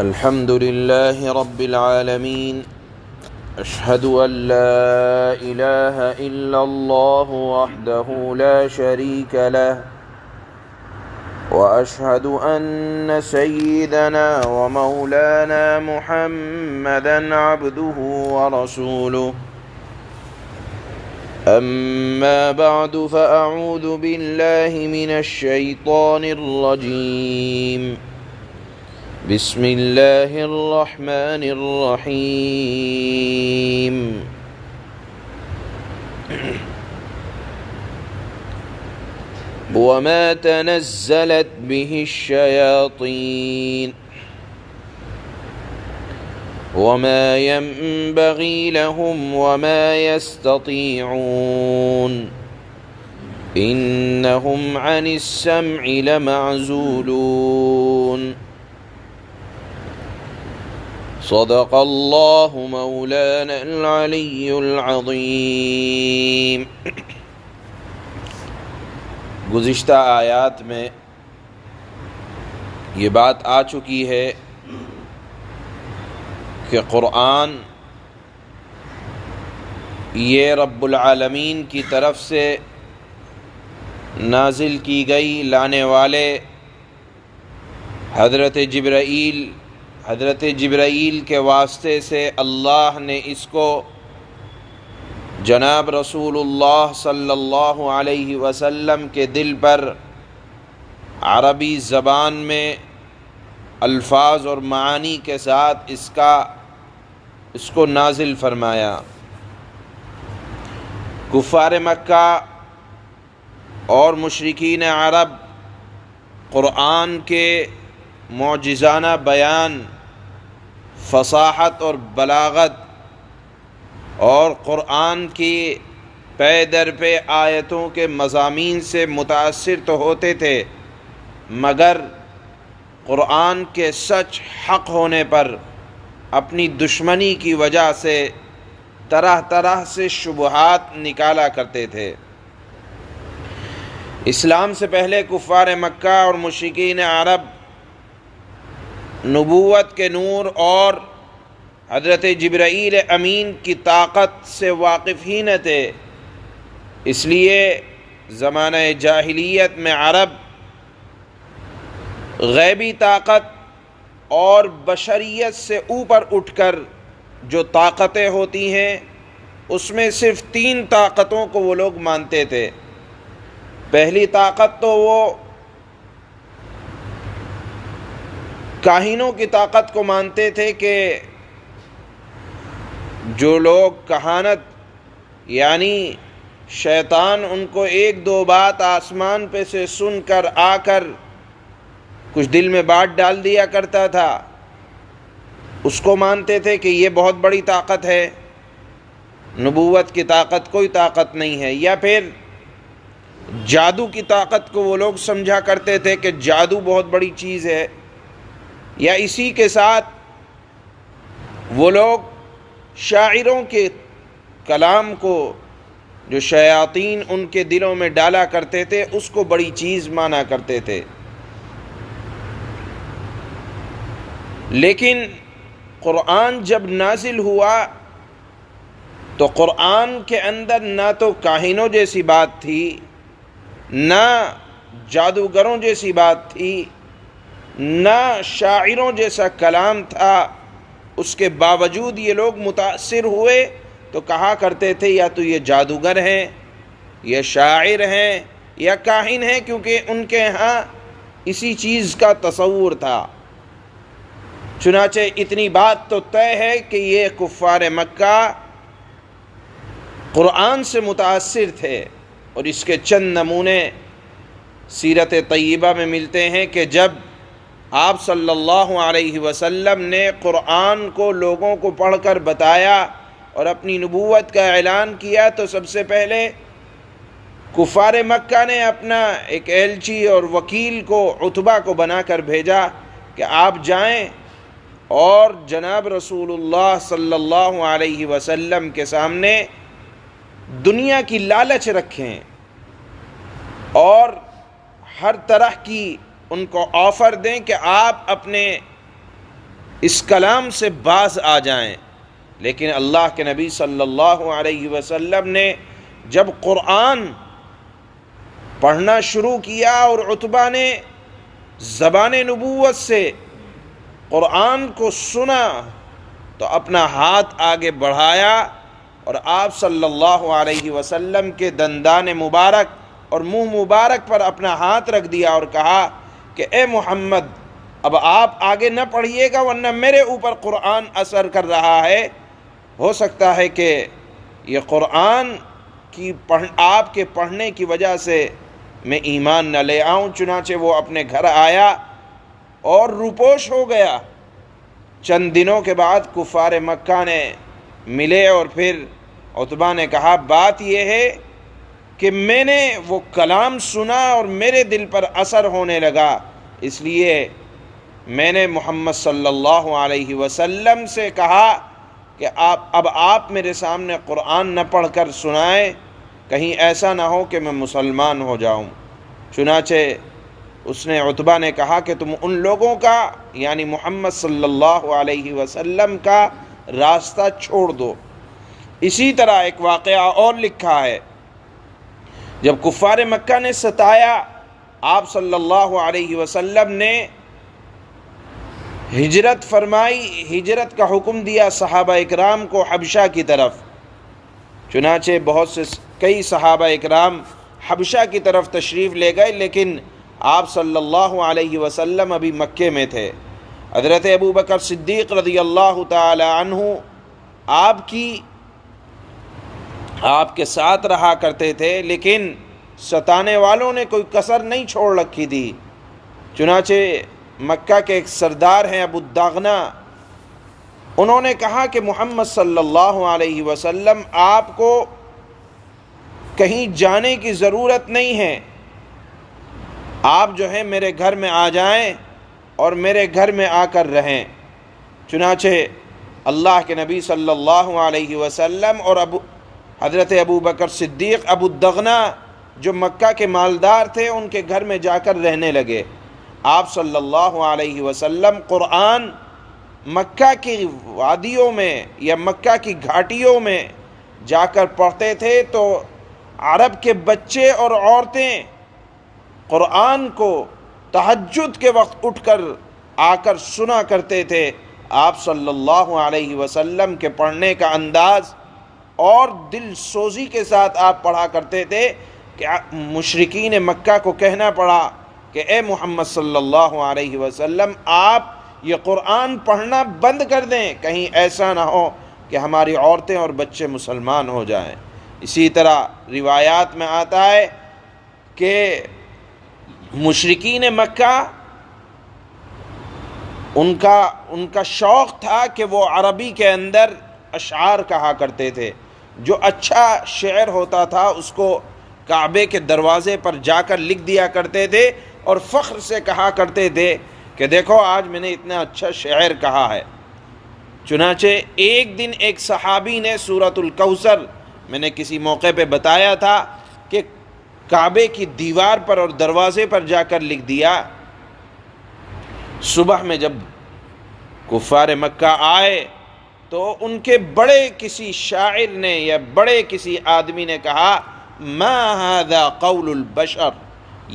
الحمد لله رب العالمين أشهد أن لا إله إلا الله وحده لا شريك له وأشهد أن سيدنا ومولانا محمدا عبده ورسوله أما بعد فأعوذ بالله من الشيطان الرجيم بسم الله الرحمن الرحيم وما تنزلت به الشياطين وما ينبغي لهم وما يستطيعون إنهم عن السمع لمعزولون صدق اللہ مولانا العلی العظیم۔ گزشتہ آیات میں یہ بات آ چکی ہے کہ قرآن یہ رب العالمین کی طرف سے نازل کی گئی لانے والے حضرت جبرائیل کے واسطے سے اللہ نے اس کو جناب رسول اللہ صلی اللہ علیہ وسلم کے دل پر عربی زبان میں الفاظ اور معانی کے ساتھ اس کو نازل فرمایا۔ کفار مکہ اور مشرکین عرب قرآن کے معجزانہ بیان، فصاحت اور بلاغت اور قرآن کی پے در پہ آیتوں کے مضامین سے متاثر تو ہوتے تھے، مگر قرآن کے سچ حق ہونے پر اپنی دشمنی کی وجہ سے طرح طرح سے شبہات نکالا کرتے تھے۔ اسلام سے پہلے کفار مکہ اور مشرکین عرب نبوت کے نور اور حضرت جبرائیل امین کی طاقت سے واقف ہی نہ تھے، اس لیے زمانہ جاہلیت میں عرب غیبی طاقت اور بشریت سے اوپر اٹھ کر جو طاقتیں ہوتی ہیں اس میں صرف 3 طاقتوں کو وہ لوگ مانتے تھے۔ پہلی طاقت تو وہ کاہنوں کی طاقت کو مانتے تھے کہ جو لوگ کہانت یعنی شیطان ان کو 1-2 بات آسمان پہ سے سن کر آ کر کچھ دل میں بات ڈال دیا کرتا تھا، اس کو مانتے تھے کہ یہ بہت بڑی طاقت ہے، نبوت کی طاقت کوئی طاقت نہیں ہے۔ یا پھر جادو کی طاقت کو وہ لوگ سمجھا کرتے تھے کہ جادو بہت بڑی چیز ہے۔ یا اسی کے ساتھ وہ لوگ شاعروں کے کلام کو جو شیاطین ان کے دلوں میں ڈالا کرتے تھے اس کو بڑی چیز مانا کرتے تھے۔ لیکن قرآن جب نازل ہوا تو قرآن کے اندر نہ تو کاہنوں جیسی بات تھی، نہ جادوگروں جیسی بات تھی، نہ شاعروں جیسا کلام تھا۔ اس کے باوجود یہ لوگ متاثر ہوئے تو کہا کرتے تھے یا تو یہ جادوگر ہیں، یا شاعر ہیں، یا کاہن ہیں، کیونکہ ان کے ہاں اسی چیز کا تصور تھا۔ چنانچہ اتنی بات تو طے ہے کہ یہ کفار مکہ قرآن سے متاثر تھے، اور اس کے چند نمونے سیرت طیبہ میں ملتے ہیں کہ جب آپ صلی اللہ علیہ وسلم نے قرآن کو لوگوں کو پڑھ کر بتایا اور اپنی نبوت کا اعلان کیا تو سب سے پہلے کفار مکہ نے اپنا ایک ایلچی اور وکیل کو عتبہ کو بنا کر بھیجا کہ آپ جائیں اور جناب رسول اللہ صلی اللہ علیہ وسلم کے سامنے دنیا کی لالچ رکھیں اور ہر طرح کی ان کو آفر دیں کہ آپ اپنے اس کلام سے باز آ جائیں۔ لیکن اللہ کے نبی صلی اللہ علیہ وسلم نے جب قرآن پڑھنا شروع کیا اور عتبہ نے زبان نبوت سے قرآن کو سنا تو اپنا ہاتھ آگے بڑھایا اور آپ صلی اللہ علیہ وسلم کے دندان مبارک اور منہ مبارک پر اپنا ہاتھ رکھ دیا اور کہا کہ اے محمد، اب آپ آگے نہ پڑھیے گا ورنہ میرے اوپر قرآن اثر کر رہا ہے، ہو سکتا ہے کہ یہ قرآن کی آپ کے پڑھنے کی وجہ سے میں ایمان نہ لے آؤں۔ چنانچہ وہ اپنے گھر آیا اور روپوش ہو گیا۔ چند دنوں کے بعد کفار مکہ نے ملے اور پھر عتبہ نے کہا بات یہ ہے کہ میں نے وہ کلام سنا اور میرے دل پر اثر ہونے لگا، اس لیے میں نے محمد صلی اللہ علیہ وسلم سے کہا کہ اب آپ میرے سامنے قرآن نہ پڑھ کر سنائیں، کہیں ایسا نہ ہو کہ میں مسلمان ہو جاؤں۔ چنانچہ اس نے عتبہ نے کہا کہ تم ان لوگوں کا یعنی محمد صلی اللہ علیہ وسلم کا راستہ چھوڑ دو۔ اسی طرح ایک واقعہ اور لکھا ہے، جب کفار مکہ نے ستایا، آپ صلی اللہ علیہ وسلم نے ہجرت فرمائی، ہجرت کا حکم دیا صحابہ اکرام کو حبشہ کی طرف۔ چنانچہ کئی صحابہ اکرام حبشہ کی طرف تشریف لے گئے، لیکن آپ صلی اللہ علیہ وسلم ابھی مکے میں تھے۔ حضرت ابو بکر صدیق رضی اللہ تعالی عنہ آپ کے ساتھ رہا کرتے تھے، لیکن ستانے والوں نے کوئی کسر نہیں چھوڑ رکھی تھی۔ چنانچہ مکہ کے ایک سردار ہیں ابو الدغنا، انہوں نے کہا کہ محمد صلی اللہ علیہ وسلم آپ کو کہیں جانے کی ضرورت نہیں ہے، آپ جو ہے میرے گھر میں آ جائیں اور میرے گھر میں آ کر رہیں۔ چنانچہ اللہ کے نبی صلی اللہ علیہ وسلم اور حضرت ابو بکر صدیق ابو الدغنا جو مکہ کے مالدار تھے ان کے گھر میں جا کر رہنے لگے۔ آپ صلی اللہ علیہ وسلم قرآن مکہ کی وادیوں میں یا مکہ کی گھاٹیوں میں جا کر پڑھتے تھے تو عرب کے بچے اور عورتیں قرآن کو تہجد کے وقت اٹھ کر آ کر سنا کرتے تھے۔ آپ صلی اللہ علیہ وسلم کے پڑھنے کا انداز اور دل سوزی کے ساتھ آپ پڑھا کرتے تھے کہ مشرکین مکہ کو کہنا پڑا کہ اے محمد صلی اللہ علیہ وسلم آپ یہ قرآن پڑھنا بند کر دیں، کہیں ایسا نہ ہو کہ ہماری عورتیں اور بچے مسلمان ہو جائیں۔ اسی طرح روایات میں آتا ہے کہ مشرکین مکہ ان کا شوق تھا کہ وہ عربی کے اندر اشعار کہا کرتے تھے، جو اچھا شعر ہوتا تھا اس کو کعبے کے دروازے پر جا کر لکھ دیا کرتے تھے اور فخر سے کہا کرتے تھے کہ دیکھو آج میں نے اتنا اچھا شعر کہا ہے۔ چنانچہ ایک دن ایک صحابی نے سورۃ الکوثر، میں نے کسی موقع پہ بتایا تھا کہ کعبے کی دیوار پر اور دروازے پر جا کر لکھ دیا۔ صبح میں جب کفار مکہ آئے تو ان کے بڑے کسی شاعر نے یا بڑے کسی آدمی نے کہا ما هذا قول البشر،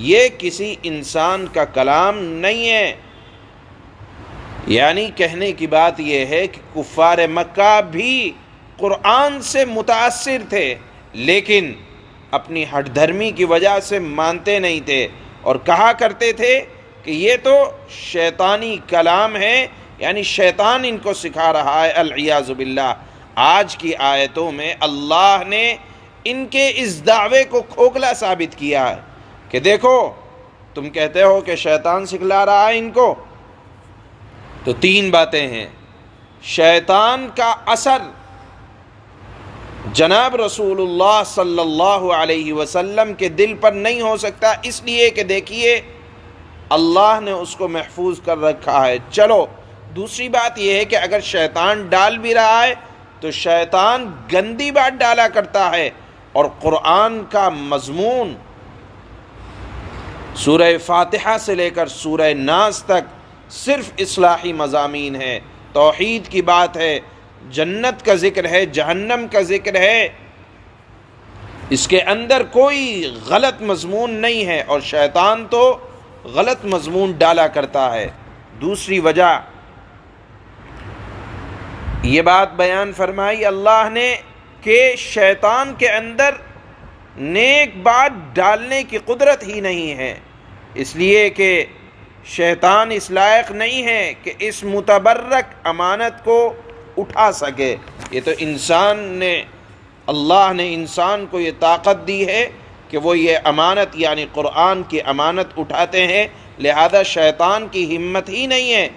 یہ کسی انسان کا کلام نہیں ہے۔ یعنی کہنے کی بات یہ ہے کہ کفار مکہ بھی قرآن سے متاثر تھے لیکن اپنی ہٹ دھرمی کی وجہ سے مانتے نہیں تھے اور کہا کرتے تھے کہ یہ تو شیطانی کلام ہے، یعنی شیطان ان کو سکھا رہا ہے، العیاذ باللہ۔ آج کی آیتوں میں اللہ نے ان کے اس دعوے کو کھوکھلا ثابت کیا ہے کہ دیکھو تم کہتے ہو کہ شیطان سکھلا رہا ہے ان کو، تو تین باتیں ہیں۔ شیطان کا اثر جناب رسول اللہ صلی اللہ علیہ وسلم کے دل پر نہیں ہو سکتا، اس لیے کہ دیکھیے اللہ نے اس کو محفوظ کر رکھا ہے۔ چلو دوسری بات یہ ہے کہ اگر شیطان ڈال بھی رہا ہے تو شیطان گندی بات ڈالا کرتا ہے، اور قرآن کا مضمون سورہ فاتحہ سے لے کر سورہ ناس تک صرف اصلاحی مضامین ہے، توحید کی بات ہے، جنت کا ذکر ہے، جہنم کا ذکر ہے، اس کے اندر کوئی غلط مضمون نہیں ہے، اور شیطان تو غلط مضمون ڈالا کرتا ہے۔ دوسری وجہ یہ بات بیان فرمائی اللہ نے کہ شیطان کے اندر نیک بات ڈالنے کی قدرت ہی نہیں ہے، اس لیے کہ شیطان اس لائق نہیں ہے کہ اس متبرک امانت کو اٹھا سکے۔ یہ تو اللہ نے انسان کو یہ طاقت دی ہے کہ وہ یہ امانت یعنی قرآن کی امانت اٹھاتے ہیں، لہذا شیطان کی ہمت ہی نہیں ہے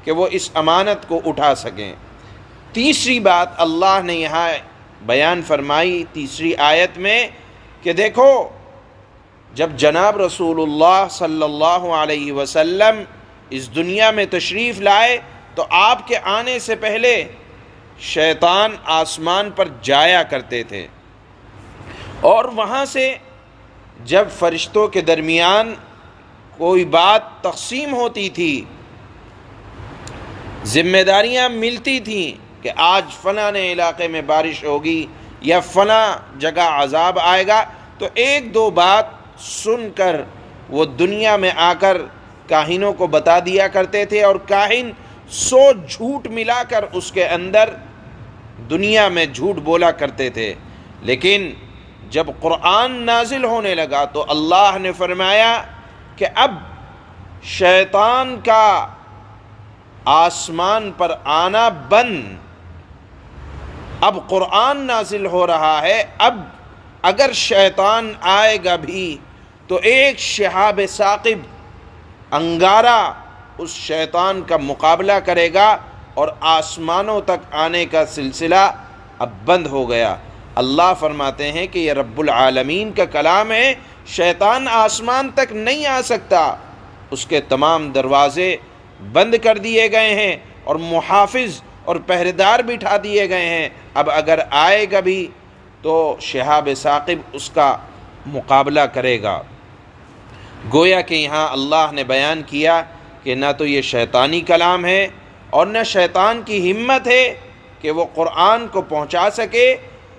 کہ وہ اس امانت کو اٹھا سکیں۔ تیسری بات اللہ نے یہاں بیان فرمائی تیسری آیت میں کہ دیکھو، جب جناب رسول اللہ صلی اللہ علیہ وسلم اس دنیا میں تشریف لائے تو آپ کے آنے سے پہلے شیطان آسمان پر جایا کرتے تھے، اور وہاں سے جب فرشتوں کے درمیان کوئی بات تقسیم ہوتی تھی، ذمہ داریاں ملتی تھیں کہ آج فلاں علاقے میں بارش ہوگی یا فلاں جگہ عذاب آئے گا، تو ایک دو بات سن کر وہ دنیا میں آ کر کاہنوں کو بتا دیا کرتے تھے، اور کاہن 100 جھوٹ ملا کر اس کے اندر دنیا میں جھوٹ بولا کرتے تھے۔ لیکن جب قرآن نازل ہونے لگا تو اللہ نے فرمایا کہ اب شیطان کا آسمان پر آنا بند، اب قرآن نازل ہو رہا ہے، اب اگر شیطان آئے گا بھی تو ایک شہاب ثاقب انگارہ اس شیطان کا مقابلہ کرے گا، اور آسمانوں تک آنے کا سلسلہ اب بند ہو گیا۔ اللہ فرماتے ہیں کہ یہ رب العالمین کا کلام ہے، شیطان آسمان تک نہیں آ سکتا، اس کے تمام دروازے بند کر دیے گئے ہیں اور محافظ اور پہرےدار بٹھا دیے گئے ہیں۔ اب اگر آئے گا بھی تو شہاب ثاقب اس کا مقابلہ کرے گا۔ گویا کہ یہاں اللہ نے بیان کیا کہ نہ تو یہ شیطانی کلام ہے اور نہ شیطان کی ہمت ہے کہ وہ قرآن کو پہنچا سکے،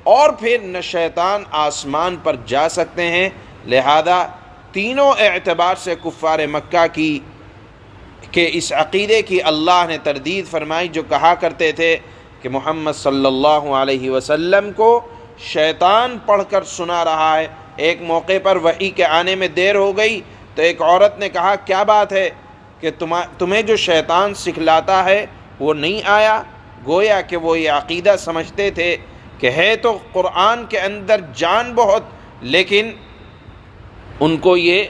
اور پھر نہ شیطان آسمان پر جا سکتے ہیں، لہذا تینوں اعتبار سے کفار مکہ کی کہ اس عقیدے کی اللہ نے تردید فرمائی، جو کہا کرتے تھے کہ محمد صلی اللہ علیہ وسلم کو شیطان پڑھ کر سنا رہا ہے۔ ایک موقع پر وحی کے آنے میں دیر ہو گئی تو ایک عورت نے کہا کیا بات ہے کہ تمہیں جو شیطان سکھلاتا ہے وہ نہیں آیا؟ گویا کہ وہ یہ عقیدہ سمجھتے تھے کہ ہے تو قرآن کے اندر جان بہت، لیکن ان کو یہ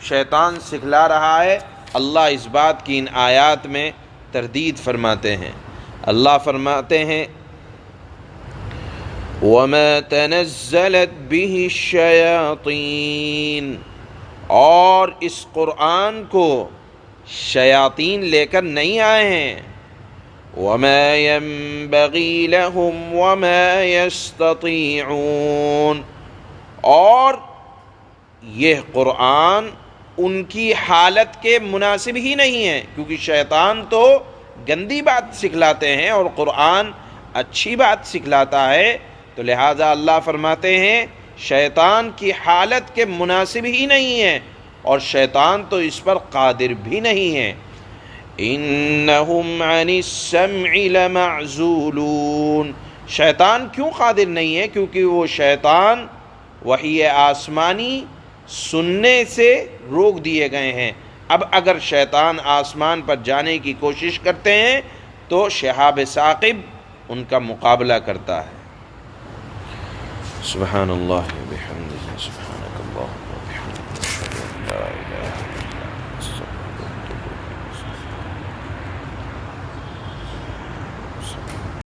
شیطان سکھلا رہا ہے۔ اللہ اس بات کی ان آیات میں تردید فرماتے ہیں۔ اللہ فرماتے ہیں وَمَا تَنَزَّلَتْ بِهِ الشَّيَاطِينُ، اور اس قرآن کو شیاطین لے کر نہیں آئے ہیں، وَمَا يَنبَغِي لَهُمْ وَمَا يَسْتَطِيعُونَ، اور یہ قرآن ان کی حالت کے مناسب ہی نہیں ہے، کیونکہ شیطان تو گندی بات سکھلاتے ہیں اور قرآن اچھی بات سکھلاتا ہے، تو لہٰذا اللہ فرماتے ہیں شیطان کی حالت کے مناسب ہی نہیں ہے، اور شیطان تو اس پر قادر بھی نہیں ہے۔ اِنَّهُمْ عَنِ السَّمْعِ لَمَعْزُولُونَ، شیطان کیوں قادر نہیں ہے؟ کیونکہ وہ شیطان وحی آسمانی سننے سے روک دیے گئے ہیں۔ اب اگر شیطان آسمان پر جانے کی کوشش کرتے ہیں تو شہاب ثاقب ان کا مقابلہ کرتا ہے۔ سبحان اللہ و بحمدہ، سبحانک اللہ۔